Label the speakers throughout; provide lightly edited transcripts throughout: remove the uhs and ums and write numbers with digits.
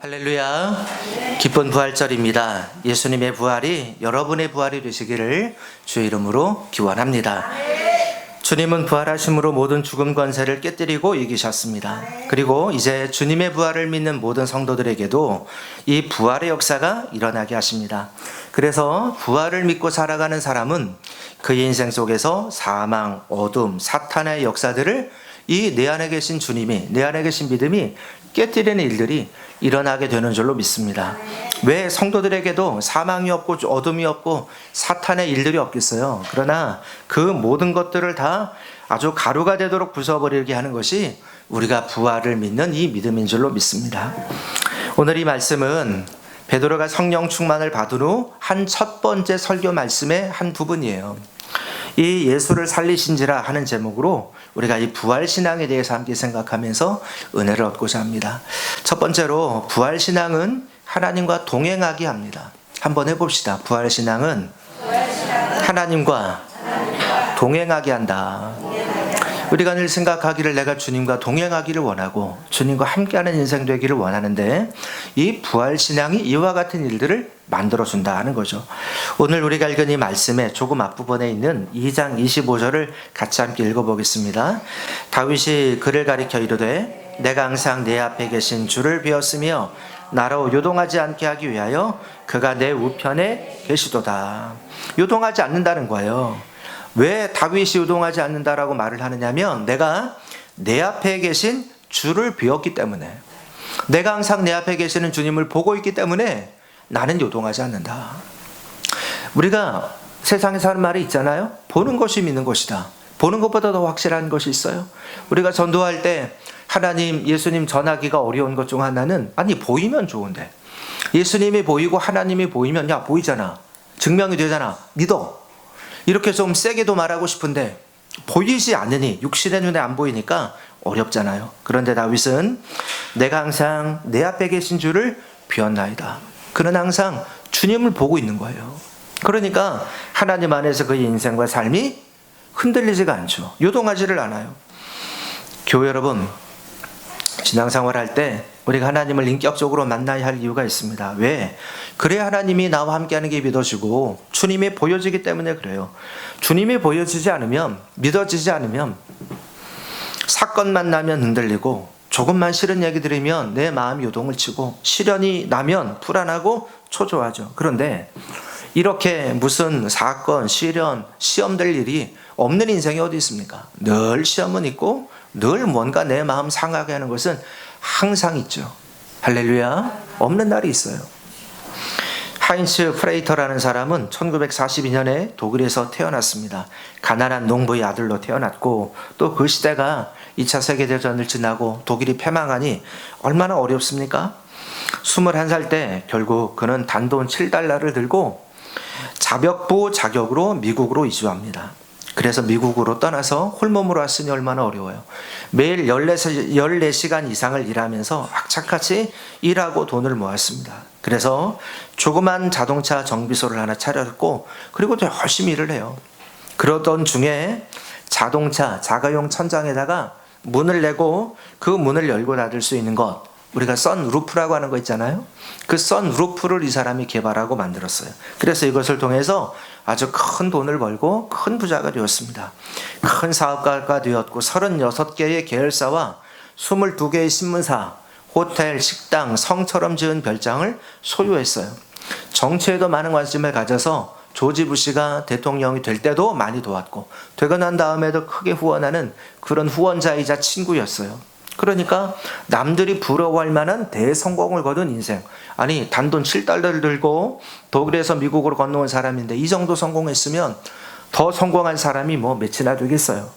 Speaker 1: 할렐루야. 기쁜 부활절입니다. 예수님의 부활이 여러분의 부활이 되시기를 주의 이름으로 기원합니다. 주님은 부활하심으로 모든 죽음 권세를 깨뜨리고 이기셨습니다. 그리고 이제 주님의 부활을 믿는 모든 성도들에게도 이 부활의 역사가 일어나게 하십니다. 그래서 부활을 믿고 살아가는 사람은 그의 인생 속에서 사망, 어둠, 사탄의 역사들을 이 내 안에 계신 주님이, 내 안에 계신 믿음이 깨뜨리는 일들이 일어나게 되는 줄로 믿습니다. 왜 성도들에게도 사망이 없고 어둠이 없고 사탄의 일들이 없겠어요? 그러나 그 모든 것들을 다 아주 가루가 되도록 부숴버리게 하는 것이 우리가 부활을 믿는 이 믿음인 줄로 믿습니다. 오늘 이 말씀은 베드로가 성령 충만을 받은 후 한 첫 번째 설교 말씀의 한 부분이에요. 이 예수를 살리신지라 하는 제목으로 우리가 이 부활신앙에 대해서 함께 생각하면서 은혜를 얻고자 합니다. 첫 번째로 부활신앙은 하나님과 동행하게 합니다. 한번 해봅시다. 부활신앙은 하나님과 동행하게 한다. 우리가 늘 생각하기를 내가 주님과 동행하기를 원하고 주님과 함께하는 인생 되기를 원하는데 이 부활신앙이 이와 같은 일들을 만들어준다 하는 거죠. 오늘 우리가 읽은 이 말씀의 조금 앞부분에 있는 2장 25절을 같이 함께 읽어보겠습니다. 다윗이 그를 가리켜 이르되 내가 항상 내 앞에 계신 주를 배웠으며 나로 요동하지 않게 하기 위하여 그가 내 우편에 계시도다. 요동하지 않는다는 거예요. 왜 다윗이 요동하지 않는다라고 말을 하느냐면 내가 내 앞에 계신 주를 배웠기 때문에, 내가 항상 내 앞에 계시는 주님을 보고 있기 때문에 나는 요동하지 않는다. 우리가 세상에서 하는 말이 있잖아요. 보는 것이 믿는 것이다. 보는 것보다 더 확실한 것이 있어요. 우리가 전도할 때 하나님, 예수님 전하기가 어려운 것 중 하나는 보이면 좋은데 예수님이 보이고 하나님이 보이면 야 보이잖아, 증명이 되잖아, 믿어. 이렇게 좀 세게도 말하고 싶은데 보이지 않으니, 육신의 눈에 안 보이니까 어렵잖아요. 그런데 다윗은 내가 항상 내 앞에 계신 주를 비웠나이다. 그는 항상 주님을 보고 있는 거예요. 그러니까 하나님 안에서 그의 인생과 삶이 흔들리지가 않죠. 요동하지를 않아요. 교회 여러분, 신앙생활 할 때 우리가 하나님을 인격적으로 만나야 할 이유가 있습니다. 왜? 그래야 하나님이 나와 함께하는 게 믿어지고 주님이 보여지기 때문에 그래요. 주님이 보여지지 않으면, 믿어지지 않으면 사건만 나면 흔들리고 조금만 싫은 얘기 들으면 내 마음이 요동을 치고 시련이 나면 불안하고 초조하죠. 그런데 이렇게 무슨 사건, 시련, 시험될 일이 없는 인생이 어디 있습니까? 늘 시험은 있고 늘 뭔가 내 마음 상하게 하는 것은 항상 있죠. 할렐루야. 없는 날이 있어요. 하인츠 프레이터라는 사람은 1942년에 독일에서 태어났습니다. 가난한 농부의 아들로 태어났고 또 그 시대가 2차 세계대전을 지나고 독일이 패망하니 얼마나 어렵습니까? 21살 때 결국 그는 단돈 7달러를 들고 자벽부 자격으로 미국으로 이주합니다. 그래서 미국으로 떠나서 홀몸으로 왔으니 얼마나 어려워요. 매일 14시간 이상을 일하면서 악착같이 일하고 돈을 모았습니다. 그래서 조그만 자동차 정비소를 하나 차렸고 그리고 또 열심히 일을 해요. 그러던 중에 자동차 자가용 천장에다가 문을 내고 그 문을 열고 닫을 수 있는 것, 우리가 선루프라고 하는 거 있잖아요. 그 선루프를 이 사람이 개발하고 만들었어요. 그래서 이것을 통해서 아주 큰 돈을 벌고 큰 부자가 되었습니다. 큰 사업가가 되었고 36개의 계열사와 22개의 신문사, 호텔, 식당, 성처럼 지은 별장을 소유했어요. 정치에도 많은 관심을 가져서 조지 부시가 대통령이 될 때도 많이 도왔고 되고 난 다음에도 크게 후원하는 그런 후원자이자 친구였어요. 그러니까 남들이 부러워할 만한 대성공을 거둔 인생. 단돈 7달러를 들고 독일에서 미국으로 건너온 사람인데 이 정도 성공했으면 더 성공한 사람이 몇이나 되겠어요.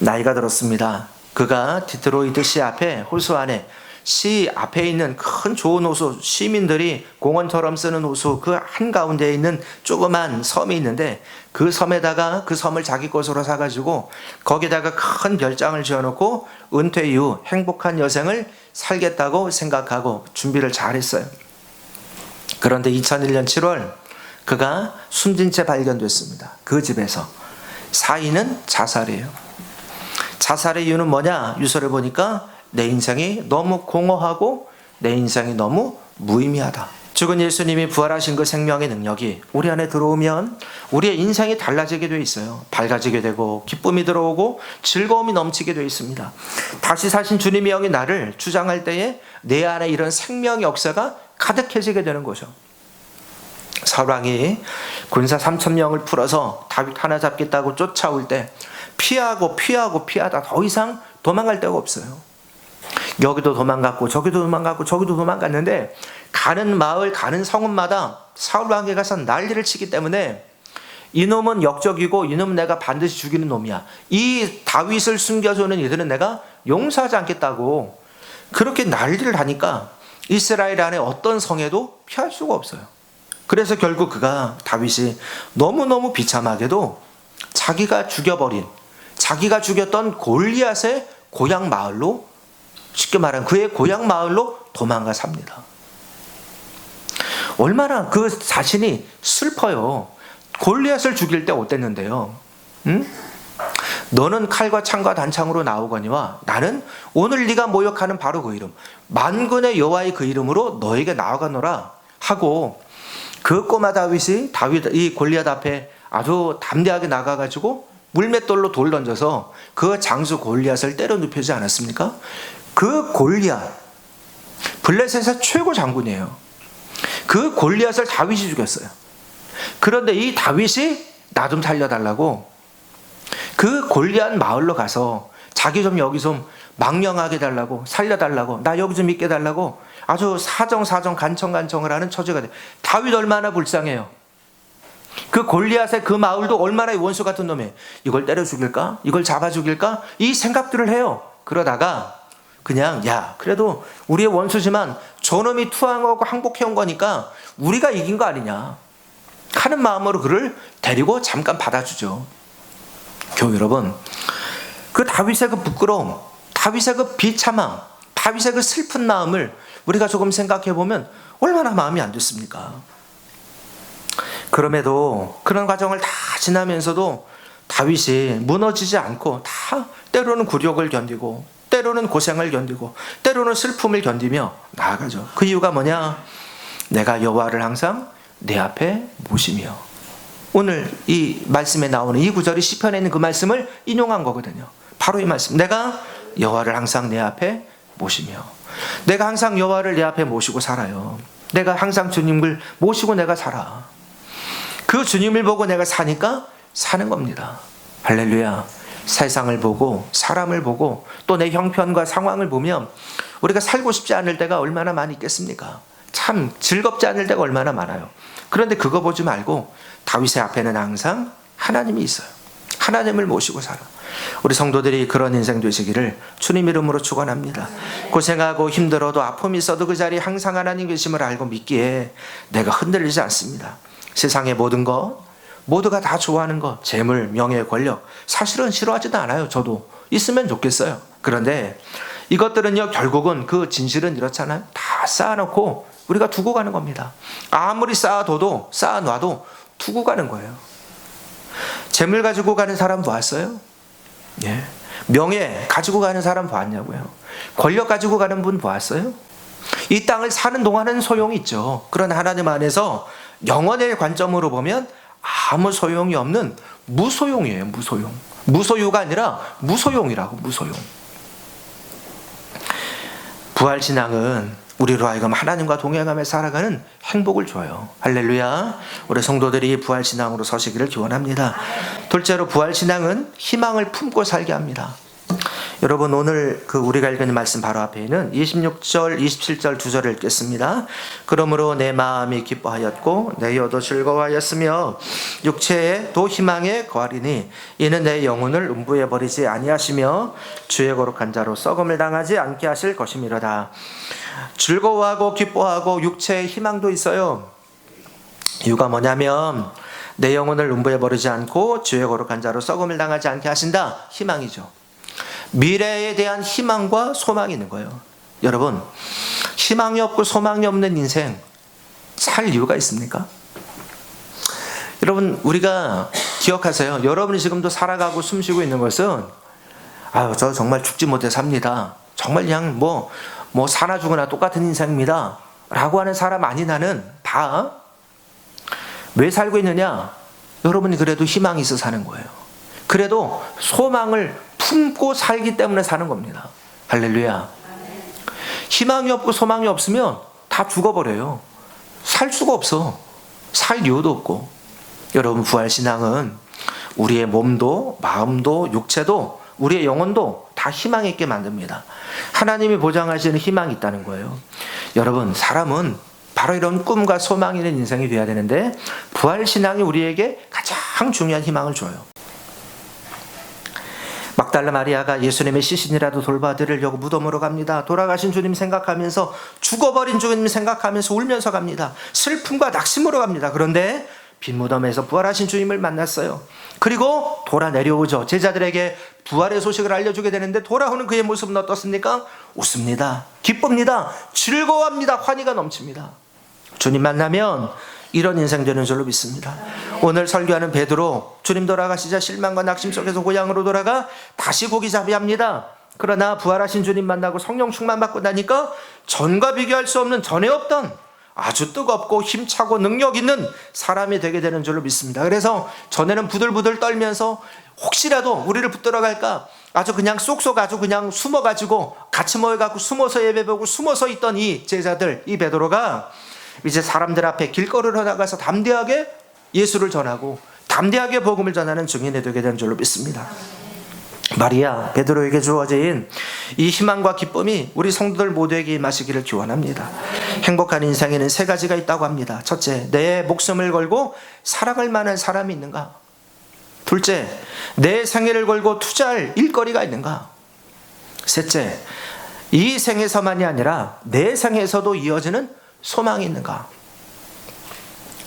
Speaker 1: 나이가 들었습니다. 그가 디트로이트 시 앞에, 호수 안에, 시 앞에 있는 큰 좋은 호수, 시민들이 공원처럼 쓰는 호수 그 한가운데에 있는 조그만 섬이 있는데 그 섬에다가 그 섬을 자기 것으로 사가지고 거기다가 큰 별장을 지어놓고 은퇴 이후 행복한 여생을 살겠다고 생각하고 준비를 잘했어요. 그런데 2001년 7월 그가 숨진 채 발견됐습니다. 그 집에서. 사인은 자살이에요. 자살의 이유는 뭐냐? 유서를 보니까 내 인생이 너무 공허하고 내 인생이 너무 무의미하다. 죽은 예수님이 부활하신 그 생명의 능력이 우리 안에 들어오면 우리의 인생이 달라지게 돼 있어요. 밝아지게 되고 기쁨이 들어오고 즐거움이 넘치게 돼 있습니다. 다시 사신 주님의 영이 나를 주장할 때에 내 안에 이런 생명의 역사가 가득해지게 되는 거죠. 사울왕이 군사 3,000명을 풀어서 다윗 하나 잡겠다고 쫓아올 때 피하다 더 이상 도망갈 데가 없어요. 여기도 도망갔고 저기도 도망갔고 저기도 도망갔는데 가는 마을 가는 성읍마다 사울왕에 가서 난리를 치기 때문에 이놈은 역적이고 이놈은 내가 반드시 죽이는 놈이야. 이 다윗을 숨겨주는 이들은 내가 용서하지 않겠다고 그렇게 난리를 하니까 이스라엘 안에 어떤 성에도 피할 수가 없어요. 그래서 결국 다윗이 너무너무 비참하게도 자기가 죽였던 골리앗의 고향 마을로, 쉽게 말하면 그의 고향 마을로 도망가 삽니다. 얼마나 그 자신이 슬퍼요. 골리앗을 죽일 때 어땠는데요? 응? 너는 칼과 창과 단창으로 나오거니와 나는 오늘 네가 모욕하는 바로 그 이름 만군의 여호와의 그 이름으로 너에게 나아가노라 하고, 그 꼬마 다윗이 이 골리앗 앞에 아주 담대하게 나가가지고 물맷돌로 돌 던져서 그 장수 골리앗을 때려 눕히지 않았습니까? 그 골리앗, 블레셋의 최고 장군이에요. 그 골리앗을 다윗이 죽였어요. 그런데 이 다윗이 나 좀 살려달라고 그 골리앗 마을로 가서 자기 좀 여기 좀 망령하게 달라고, 살려달라고, 나 여기 좀 있게 달라고 아주 사정 간청을 하는 처지가 돼. 다윗 얼마나 불쌍해요. 그 골리앗의 그 마을도 얼마나 원수 같은 놈이에요. 이걸 때려 죽일까? 이걸 잡아 죽일까? 이 생각들을 해요. 그러다가 그냥 그래도 우리의 원수지만 저놈이 투항하고 항복해온 거니까 우리가 이긴 거 아니냐 하는 마음으로 그를 데리고 잠깐 받아주죠. 교회 여러분, 그 다윗의 그 부끄러움, 다윗의 그 비참함, 다윗의 그 슬픈 마음을 우리가 조금 생각해 보면 얼마나 마음이 안 좋습니까? 그럼에도 그런 과정을 다 지나면서도 다윗이 무너지지 않고 다 때로는 굴욕을 견디고 때로는 고생을 견디고 때로는 슬픔을 견디며 나아가죠. 그 이유가 뭐냐? 내가 여호와를 항상 내 앞에 모시며. 오늘 이 말씀에 나오는 이 구절이 시편에 있는 그 말씀을 인용한 거거든요. 바로 이 말씀. 내가 여호와를 항상 내 앞에 모시며. 내가 항상 여호와를 내 앞에 모시고 살아요. 내가 항상 주님을 모시고 내가 살아. 그 주님을 보고 내가 사니까 사는 겁니다. 할렐루야. 세상을 보고 사람을 보고 또 내 형편과 상황을 보면 우리가 살고 싶지 않을 때가 얼마나 많이 있겠습니까? 참 즐겁지 않을 때가 얼마나 많아요. 그런데 그거 보지 말고 다윗의 앞에는 항상 하나님이 있어요. 하나님을 모시고 살아. 우리 성도들이 그런 인생 되시기를 주님 이름으로 축원합니다. 고생하고 힘들어도 아픔이 있어도 그 자리에 항상 하나님 계심을 알고 믿기에 내가 흔들리지 않습니다. 세상의 모든 것, 모두가 다 좋아하는 것, 재물, 명예, 권력, 사실은 싫어하지도 않아요. 저도 있으면 좋겠어요. 그런데 이것들은요, 결국은 그 진실은 이렇잖아요. 다 쌓아놓고 우리가 두고 가는 겁니다. 아무리 쌓아둬도 쌓아놔도 두고 가는 거예요. 재물 가지고 가는 사람 보았어요? 예. 명예 가지고 가는 사람 보았냐고요? 권력 가지고 가는 분 보았어요? 이 땅을 사는 동안은 소용이 있죠. 그러나 하나님 안에서 영원의 관점으로 보면 아무 소용이 없는 무소용이에요. 무소용. 무소유가 아니라 무소용이라고. 무소용. 부활신앙은 우리로 하여금 하나님과 동행하며 살아가는 행복을 줘요. 할렐루야. 우리 성도들이 부활신앙으로 서시기를 기원합니다. 둘째로 부활신앙은 희망을 품고 살게 합니다. 여러분, 오늘 우리가 읽은 말씀 바로 앞에 있는 26절, 27절 두 절을 읽겠습니다. 그러므로 내 마음이 기뻐하였고 내 혀도 즐거워하였으며 육체에도 희망에 거하리니 이는 내 영혼을 음부에 버리지 아니하시며 주의 거룩한 자로 썩음을 당하지 않게 하실 것이미로다. 즐거워하고 기뻐하고 육체에 희망도 있어요. 이유가 뭐냐면 내 영혼을 음부에 버리지 않고 주의 거룩한 자로 썩음을 당하지 않게 하신다. 희망이죠. 미래에 대한 희망과 소망이 있는 거예요. 여러분, 희망이 없고 소망이 없는 인생 살 이유가 있습니까? 여러분, 우리가 기억하세요. 여러분이 지금도 살아가고 숨쉬고 있는 것은 저 정말 죽지 못해 삽니다. 정말 그냥 뭐 사나 죽으나 똑같은 인생입니다 라고 하는 사람 아니나는 다 왜 살고 있느냐? 여러분이 그래도 희망이 있어 사는 거예요. 그래도 소망을 품고 살기 때문에 사는 겁니다. 할렐루야. 희망이 없고 소망이 없으면 다 죽어버려요. 살 수가 없어. 살 이유도 없고. 여러분, 부활신앙은 우리의 몸도 마음도 육체도 우리의 영혼도 다 희망 있게 만듭니다. 하나님이 보장하시는 희망이 있다는 거예요. 여러분, 사람은 바로 이런 꿈과 소망이 있는 인생이 되어야 되는데 부활신앙이 우리에게 가장 중요한 희망을 줘요. 막달라 마리아가 예수님의 시신이라도 돌봐드리려고 무덤으로 갑니다. 돌아가신 주님 생각하면서, 죽어버린 주님 생각하면서 울면서 갑니다. 슬픔과 낙심으로 갑니다. 그런데 빈 무덤에서 부활하신 주님을 만났어요. 그리고 돌아 내려오죠. 제자들에게 부활의 소식을 알려주게 되는데 돌아오는 그의 모습은 어떻습니까? 웃습니다. 기쁩니다. 즐거워합니다. 환희가 넘칩니다. 주님 만나면 이런 인생 되는 줄로 믿습니다. 오늘 설교하는 베드로, 주님 돌아가시자 실망과 낙심 속에서 고향으로 돌아가 다시 고기잡이합니다. 그러나 부활하신 주님 만나고 성령 충만 받고 나니까 전과 비교할 수 없는, 전에 없던 아주 뜨겁고 힘차고 능력 있는 사람이 되게 되는 줄로 믿습니다. 그래서 전에는 부들부들 떨면서 혹시라도 우리를 붙들어 갈까 아주 그냥 쏙쏙 아주 그냥 숨어가지고 같이 모여갖고 숨어서 예배보고 숨어서 있던 이 제자들, 이 베드로가 이제 사람들 앞에 길거리로 나가서 담대하게 예수를 전하고 담대하게 복음을 전하는 증인이 되게 되는 줄로 믿습니다. 마리아, 베드로에게 주어진 이 희망과 기쁨이 우리 성도들 모두에게 임하시기를 기원합니다. 행복한 인생에는 세 가지가 있다고 합니다. 첫째, 내 목숨을 걸고 살아갈 만한 사람이 있는가? 둘째, 내 생애를 걸고 투자할 일거리가 있는가? 셋째, 이 생에서만이 아니라 내 생에서도 이어지는 소망이 있는가?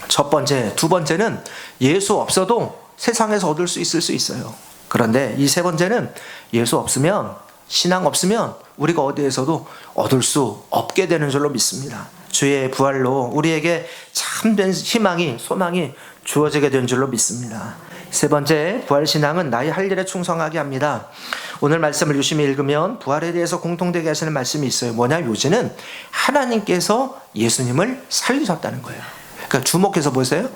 Speaker 1: 첫 번째, 두 번째는 예수 없어도 세상에서 얻을 수 있을 수 있어요. 그런데 이 세 번째는 예수 없으면, 신앙 없으면 우리가 어디에서도 얻을 수 없게 되는 줄로 믿습니다. 주의 부활로 우리에게 참된 희망이, 소망이 주어지게 된 줄로 믿습니다. 세 번째, 부활신앙은 나의 할 일에 충성하게 합니다. 오늘 말씀을 유심히 읽으면 부활에 대해서 공통되게 하시는 말씀이 있어요. 뭐냐? 요지는 하나님께서 예수님을 살리셨다는 거예요. 그러니까 주목해서 보세요.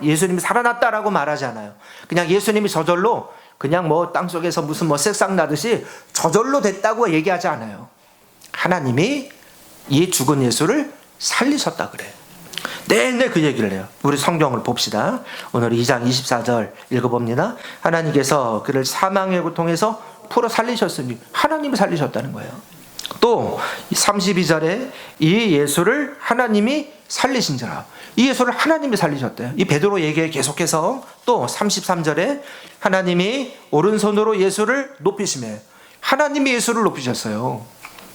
Speaker 1: 예수님이 살아났다라고 말하지 않아요. 그냥 예수님이 저절로 그냥 뭐 땅속에서 무슨 뭐 새싹 나듯이 저절로 됐다고 얘기하지 않아요. 하나님이 이 죽은 예수를 살리셨다 그래요. 내내 그 얘기를 해요. 우리 성경을 봅시다. 오늘 2장 24절 읽어봅니다. 하나님께서 그를 사망의 고통에서 풀어 살리셨으니 하나님이 살리셨다는 거예요. 또 32절에 이 예수를 하나님이 살리신지라, 이 예수를 하나님이 살리셨대요. 이 베드로 얘기에 계속해서 또 33절에 하나님이 오른손으로 예수를 높이시매, 하나님이 예수를 높이셨어요.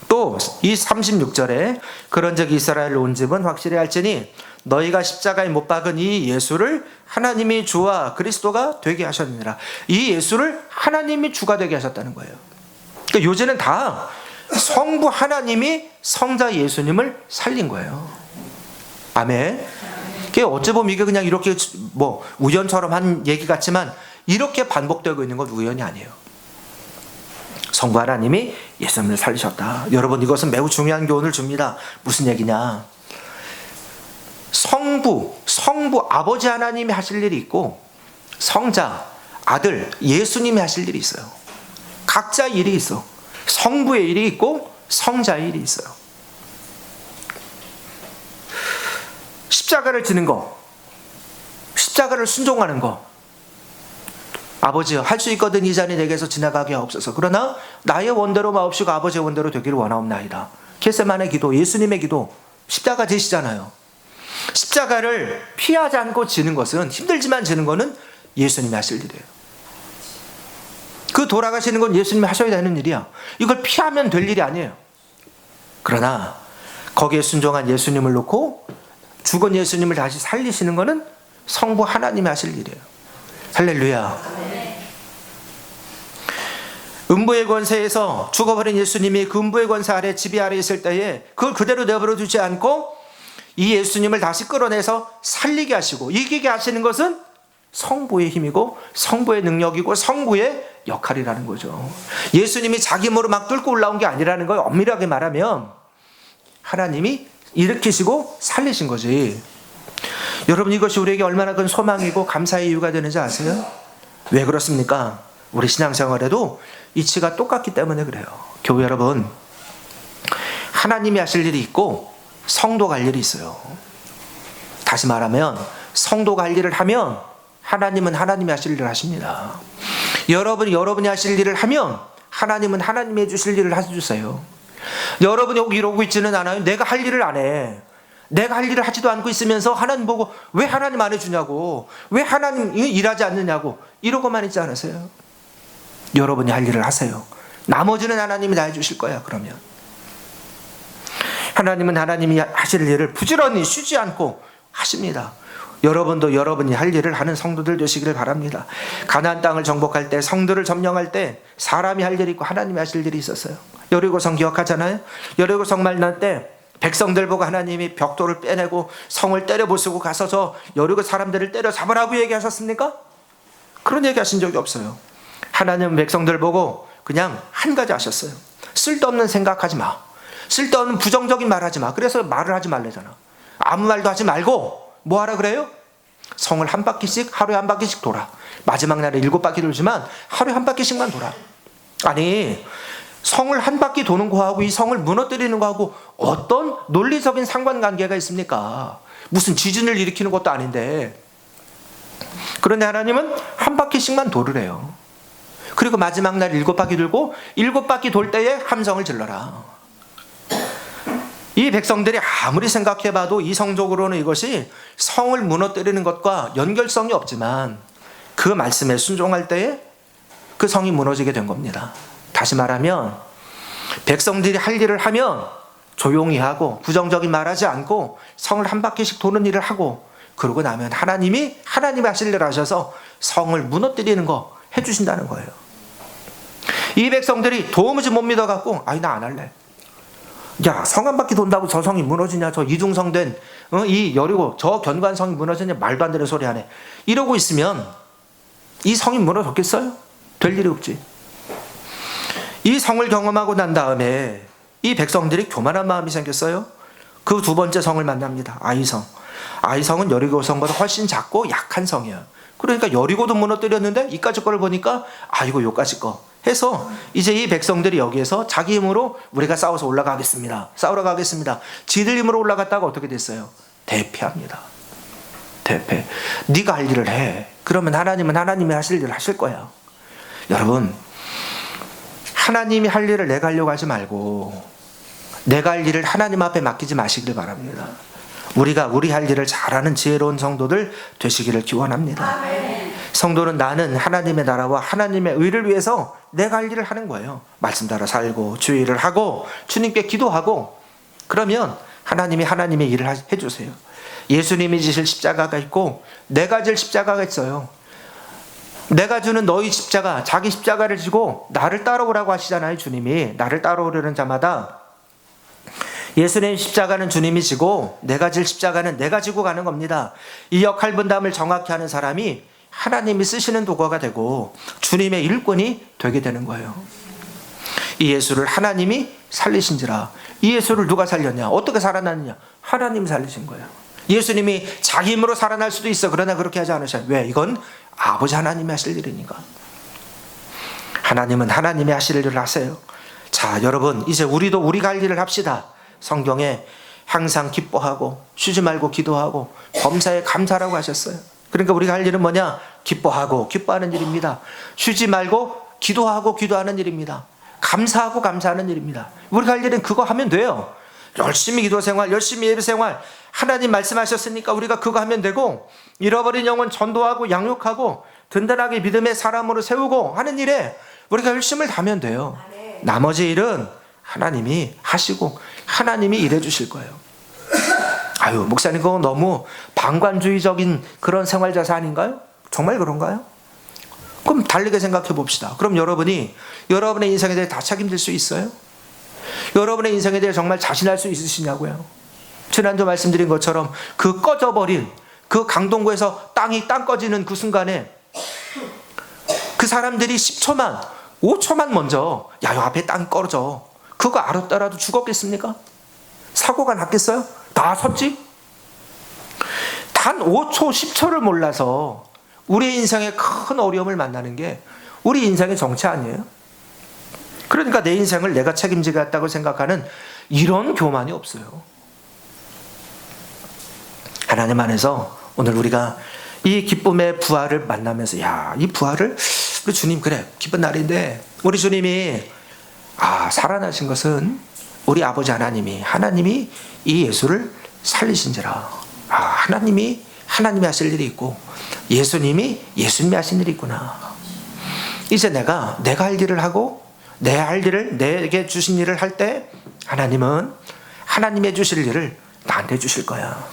Speaker 1: 또 이 36절에 그런즉 이스라엘 온 집은 확실히 알지니 너희가 십자가에 못 박은 이 예수를 하나님이 주와 그리스도가 되게 하셨느니라. 이 예수를 하나님이 주가 되게 하셨다는 거예요. 그러니까 요새는 다 성부 하나님이 성자 예수님을 살린 거예요. 아멘. 어찌 보면 이게 그냥 이렇게 뭐 우연처럼 한 얘기 같지만 이렇게 반복되고 있는 건 우연이 아니에요. 성부 하나님이 예수님을 살리셨다. 여러분, 이것은 매우 중요한 교훈을 줍니다. 무슨 얘기냐? 성부 아버지 하나님이 하실 일이 있고 성자 아들 예수님이 하실 일이 있어요. 각자 일이 있어. 성부의 일이 있고 성자의 일이 있어요. 십자가를 지는 거, 십자가를 순종하는 거, 아버지여 할 수 있거든 이 잔이 내게서 지나가게 하옵소서. 그러나 나의 원대로 마옵시고 아버지의 원대로 되기를 원하옵나이다. 겟세마네 기도, 예수님의 기도, 십자가 지시잖아요. 십자가를 피하지 않고 지는 것은, 힘들지만 지는 것은 예수님이 하실 일이에요. 그 돌아가시는 건 예수님이 하셔야 되는 일이야. 이걸 피하면 될 일이 아니에요. 그러나 거기에 순종한 예수님을 놓고 죽은 예수님을 다시 살리시는 것은 성부 하나님이 하실 일이에요. 할렐루야. 음부의 권세에서 죽어버린 예수님이 그 음부의 권세 아래, 지배 아래 있을 때에 그걸 그대로 내버려 두지 않고 이 예수님을 다시 끌어내서 살리게 하시고 이기게 하시는 것은 성부의 힘이고 성부의 능력이고 성부의 역할이라는 거죠. 예수님이 자기 힘으로 막 뚫고 올라온 게 아니라는 걸 엄밀하게 말하면 하나님이 일으키시고 살리신 거지. 여러분, 이것이 우리에게 얼마나 큰 소망이고 감사의 이유가 되는지 아세요? 왜 그렇습니까? 우리 신앙생활에도 이치가 똑같기 때문에 그래요. 교회 여러분, 하나님이 하실 일이 있고 성도가 할 일이 있어요. 다시 말하면 성도가 할 일을 하면 하나님은 하나님이 하실 일을 하십니다. 여러분이 하실 일을 하면 하나님은 하나님이 해주실 일을 해주세요. 여러분이 여기 이러고 있지는 않아요. 내가 할 일을 안 해. 내가 할 일을 하지도 않고 있으면서 하나님 보고 왜 하나님 안 해주냐고, 왜 하나님 일하지 않느냐고 이러고만 있지 않으세요? 여러분이 할 일을 하세요. 나머지는 하나님이 다 해주실 거야. 그러면 하나님은 하나님이 하실 일을 부지런히 쉬지 않고 하십니다. 여러분도 여러분이 할 일을 하는 성도들 되시기를 바랍니다. 가나안 땅을 정복할 때, 성들을 점령할 때 사람이 할 일이 있고 하나님이 하실 일이 있었어요. 여리고성 기억하잖아요. 여리고성 만날 때 백성들 보고 하나님이 벽돌을 빼내고 성을 때려 부수고 가서 저 여리고 사람들을 때려 잡으라고 얘기하셨습니까? 그런 얘기 하신 적이 없어요. 하나님은 백성들 보고 그냥 한 가지 하셨어요. 쓸데없는 생각하지 마. 쓸데없는 부정적인 말 하지 마. 그래서 말을 하지 말래잖아. 아무 말도 하지 말고 뭐 하라 그래요? 성을 한 바퀴씩, 하루에 한 바퀴씩 돌아. 마지막 날에 7바퀴 돌지만 하루에 한 바퀴씩만 돌아. 아니, 성을 한 바퀴 도는 거하고 이 성을 무너뜨리는 거하고 어떤 논리적인 상관관계가 있습니까? 무슨 지진을 일으키는 것도 아닌데. 그런데 하나님은 한 바퀴씩만 돌으래요. 그리고 마지막 날 7바퀴 돌고 7바퀴 돌 때에 함성을 질러라. 이 백성들이 아무리 생각해봐도 이성적으로는 이것이 성을 무너뜨리는 것과 연결성이 없지만 그 말씀에 순종할 때에 그 성이 무너지게 된 겁니다. 다시 말하면 백성들이 할 일을 하면 조용히 하고 부정적인 말하지 않고 성을 한 바퀴씩 도는 일을 하고 그러고 나면 하나님이 하실 일을 하셔서 성을 무너뜨리는 거 해주신다는 거예요. 이 백성들이 도무지 못 믿어갖고 아니 나 안 할래. 야, 성 한 바퀴 돈다고 저 성이 무너지냐? 저 이중성된 이 여리고 저 견관성이 무너지냐? 말도 안 되는 소리 하네. 이러고 있으면 이 성이 무너졌겠어요? 될 일이 없지. 이 성을 경험하고 난 다음에 이 백성들이 교만한 마음이 생겼어요. 그 두 번째 성을 만납니다. 아이성. 아이성은 여리고성보다 훨씬 작고 약한 성이야. 그러니까 여리고도 무너뜨렸는데 이까지 거를 보니까 이거 요까지 거 해서 이제 이 백성들이 여기에서 자기 힘으로 우리가 싸워서 올라가겠습니다. 싸우러 가겠습니다. 지들 힘으로 올라갔다가 어떻게 됐어요? 대패합니다. 대패. 네가 할 일을 해. 그러면 하나님은 하나님이 하실 일을 하실 거야. 여러분, 하나님이 할 일을 내가 하려고 하지 말고 내가 할 일을 하나님 앞에 맡기지 마시기를 바랍니다. 우리가 우리 할 일을 잘하는 지혜로운 성도들 되시기를 기원합니다. 성도는 나는 하나님의 나라와 하나님의 의를 위해서 내가 할 일을 하는 거예요. 말씀 따라 살고 주의를 하고 주님께 기도하고 그러면 하나님이 하나님의 일을 해주세요. 예수님이 지실 십자가가 있고 내가 질 십자가가 있어요. 내가 주는 너희 십자가, 자기 십자가를 지고 나를 따라오라고 하시잖아요. 주님이 나를 따라오려는 자마다 예수님의 십자가는 주님이 지고 내가 질 십자가는 내가 지고 가는 겁니다. 이 역할 분담을 정확히 하는 사람이 하나님이 쓰시는 도구가 되고 주님의 일꾼이 되게 되는 거예요. 이 예수를 하나님이 살리신지라. 이 예수를 누가 살렸냐? 어떻게 살아났느냐? 하나님이 살리신 거예요. 예수님이 자기 힘으로 살아날 수도 있어. 그러나 그렇게 하지 않으셔요. 왜? 이건 아버지 하나님이 하실 일이니까. 하나님은 하나님이 하실 일을 하세요. 자, 여러분, 이제 우리도 우리가 할 일을 합시다. 성경에 항상 기뻐하고 쉬지 말고 기도하고 범사에 감사라고 하셨어요. 그러니까 우리가 할 일은 뭐냐? 기뻐하고 기뻐하는 일입니다. 쉬지 말고 기도하고 기도하는 일입니다. 감사하고 감사하는 일입니다. 우리가 할 일은 그거 하면 돼요. 열심히 기도 생활, 열심히 예배 생활, 하나님 말씀하셨으니까 우리가 그거 하면 되고, 잃어버린 영혼 전도하고 양육하고 든든하게 믿음의 사람으로 세우고 하는 일에 우리가 열심을 다하면 돼요. 나머지 일은 하나님이 하시고 하나님이 일해 주실 거예요. 목사님 그거 너무 방관주의적인 그런 생활 자세 아닌가요? 정말 그런가요? 그럼 다르게 생각해 봅시다. 그럼 여러분이 여러분의 인생에 대해 다 책임질 수 있어요? 여러분의 인생에 대해 정말 자신할 수 있으시냐고요? 지난주 말씀드린 것처럼 그 꺼져버린 그 강동구에서 땅 꺼지는 그 순간에 그 사람들이 10초만, 5초만 먼저 야, 요 앞에 땅 꺼져. 그거 알았더라도 죽었겠습니까? 사고가 났겠어요? 다 섰지? 단 5초, 10초를 몰라서 우리 인생에 큰 어려움을 만나는 게 우리 인생의 정체 아니에요? 그러니까 내 인생을 내가 책임지겠다고 생각하는 이런 교만이 없어요. 하나님 안에서 오늘 우리가 이 기쁨의 부활을 만나면서 야, 이 부활을 우리 주님 그래 기쁜 날인데 우리 주님이 살아나신 것은 우리 아버지 하나님이 이 예수를 살리신지라. 하나님이 하실 일이 있고 예수님이 하신 일이 있구나. 이제 내가 할 일을 하고 내 할 일을 내게 주신 일을 할 때 하나님은 하나님의 주실 일을 나한테 주실 거야.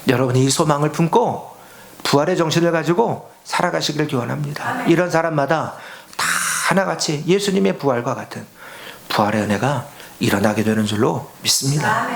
Speaker 1: 여러분이 이 소망을 품고 부활의 정신을 가지고 살아가시기를 기원합니다. 이런 사람마다 다 하나같이 예수님의 부활과 같은 부활의 은혜가 일어나게 되는 줄로 믿습니다.